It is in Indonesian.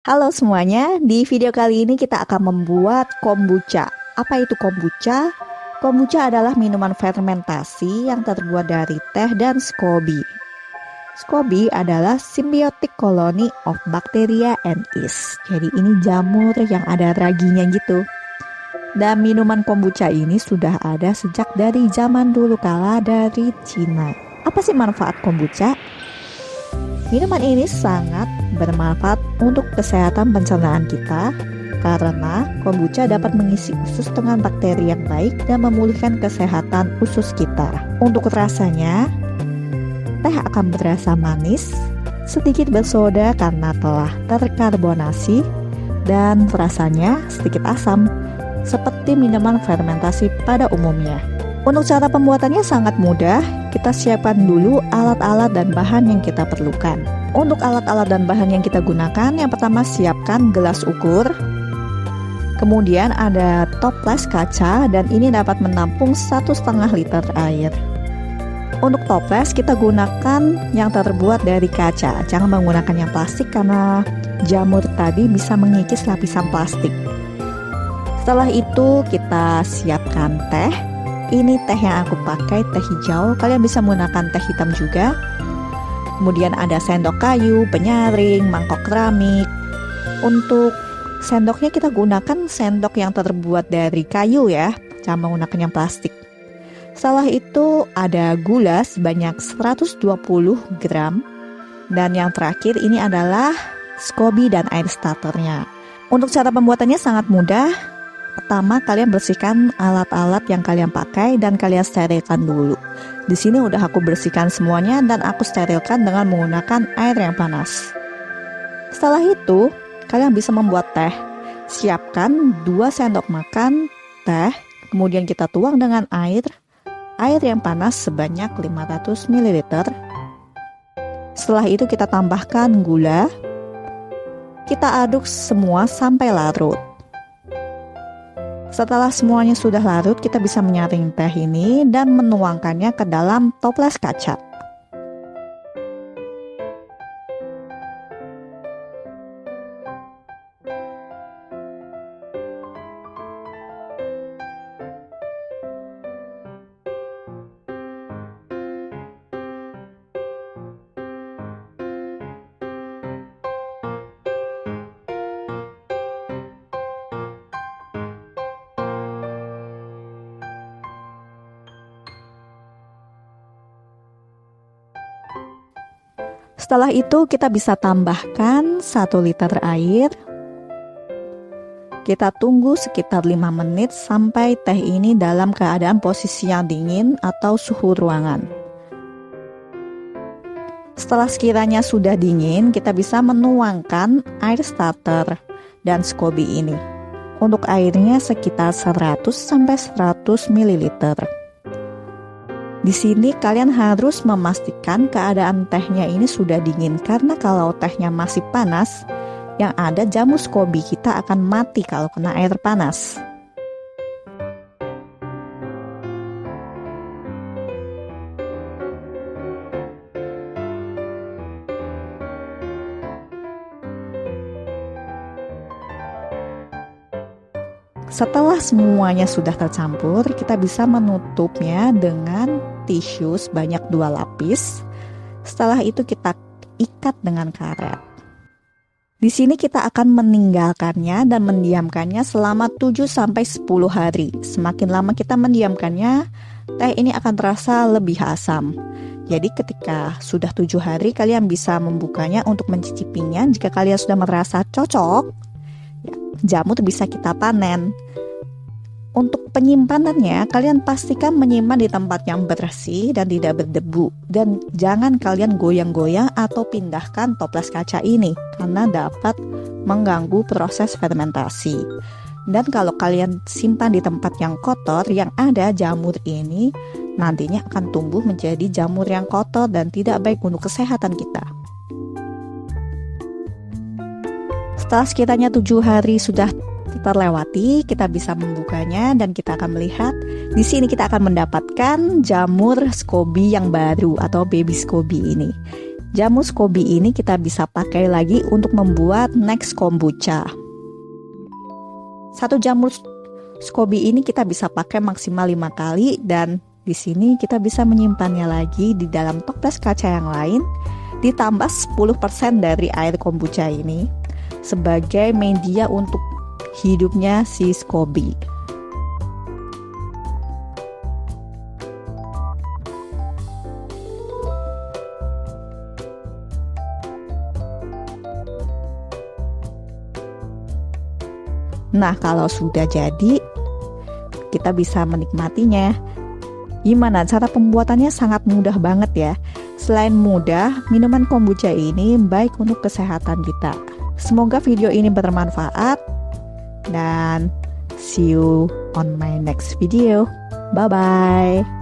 Halo semuanya, di video kali ini kita akan membuat kombucha. Apa itu kombucha? Kombucha adalah minuman fermentasi yang terbuat dari teh dan SCOBY. SCOBY adalah symbiotic colony of bacteria and yeast. Jadi ini jamur yang ada raginya gitu. Dan minuman kombucha ini sudah ada sejak dari zaman dulu kala dari Cina. Apa sih manfaat kombucha? Minuman ini sangat bermanfaat untuk kesehatan pencernaan kita karena kombucha dapat mengisi usus dengan bakteri yang baik dan memulihkan kesehatan usus kita. Untuk rasanya, teh akan berasa manis, sedikit bersoda karena telah terkarbonasi, dan rasanya sedikit asam, seperti minuman fermentasi pada umumnya. Untuk cara pembuatannya sangat mudah, kita siapkan dulu alat-alat dan bahan yang kita perlukan. Untuk alat-alat dan bahan yang kita gunakan, yang pertama siapkan gelas ukur. Kemudian ada toples kaca dan ini dapat menampung 1,5 liter air. Untuk toples kita gunakan yang terbuat dari kaca, jangan menggunakan yang plastik karena jamur tadi bisa mengikis lapisan plastik. Setelah itu kita siapkan teh. Ini teh yang aku pakai, teh hijau. Kalian bisa menggunakan teh hitam juga. Kemudian ada sendok kayu, penyaring, mangkok keramik. Untuk sendoknya kita gunakan sendok yang terbuat dari kayu ya, jangan menggunakan yang plastik. Setelah itu ada gula sebanyak 120 gram. Dan yang terakhir ini adalah SCOBY dan air starternya. Untuk cara pembuatannya sangat mudah. Pertama, kalian bersihkan alat-alat yang kalian pakai dan kalian sterilkan dulu. Di sini udah aku bersihkan semuanya dan aku sterilkan dengan menggunakan air yang panas. Setelah itu, kalian bisa membuat teh. Siapkan 2 sendok makan teh, kemudian kita tuang dengan air yang panas sebanyak 500 ml. Setelah itu kita tambahkan gula. Kita aduk semua sampai larut. Setelah semuanya sudah larut, kita bisa menyaring teh ini dan menuangkannya ke dalam toples kaca. Setelah itu kita bisa tambahkan 1 liter air. Kita tunggu sekitar 5 menit sampai teh ini dalam keadaan posisi yang dingin atau suhu ruangan. Setelah sekiranya sudah dingin, kita bisa menuangkan air starter dan SCOBY ini. Untuk airnya sekitar 100-100 ml. Di sini kalian harus memastikan keadaan tehnya ini sudah dingin karena kalau tehnya masih panas, yang ada jamur SCOBY kita akan mati kalau kena air panas. Setelah semuanya sudah tercampur, kita bisa menutupnya dengan tisu sebanyak 2 lapis. Setelah itu kita ikat dengan karet. Di sini kita akan meninggalkannya dan mendiamkannya selama 7-10 hari. Semakin lama kita mendiamkannya, teh ini akan terasa lebih asam. Jadi ketika sudah 7 hari, kalian bisa membukanya untuk mencicipinya. Jika kalian sudah merasa cocok, jamur bisa kita panen. Untuk penyimpanannya, kalian pastikan menyimpan di tempat yang bersih dan tidak berdebu. Dan jangan kalian goyang-goyang atau pindahkan toples kaca ini karena dapat mengganggu proses fermentasi. Dan kalau kalian simpan di tempat yang kotor, yang ada jamur ini nantinya akan tumbuh menjadi jamur yang kotor dan tidak baik untuk kesehatan kita. Setelah sekiranya 7 hari sudah terlewati, kita bisa membukanya dan kita akan melihat di sini kita akan mendapatkan jamur SCOBY yang baru atau baby SCOBY ini. Jamu SCOBY ini kita bisa pakai lagi untuk membuat next kombucha. Satu jamu SCOBY ini kita bisa pakai maksimal 5 kali, dan di sini kita bisa menyimpannya lagi di dalam toples kaca yang lain, ditambah 10% dari air kombucha ini sebagai media untuk hidupnya si SCOBY. Nah, kalau sudah jadi, kita bisa menikmatinya. Gimana cara pembuatannya? Sangat mudah banget ya. Selain mudah, minuman kombucha ini baik untuk kesehatan kita. Semoga video ini bermanfaat, dan see you on my next video. Bye-bye.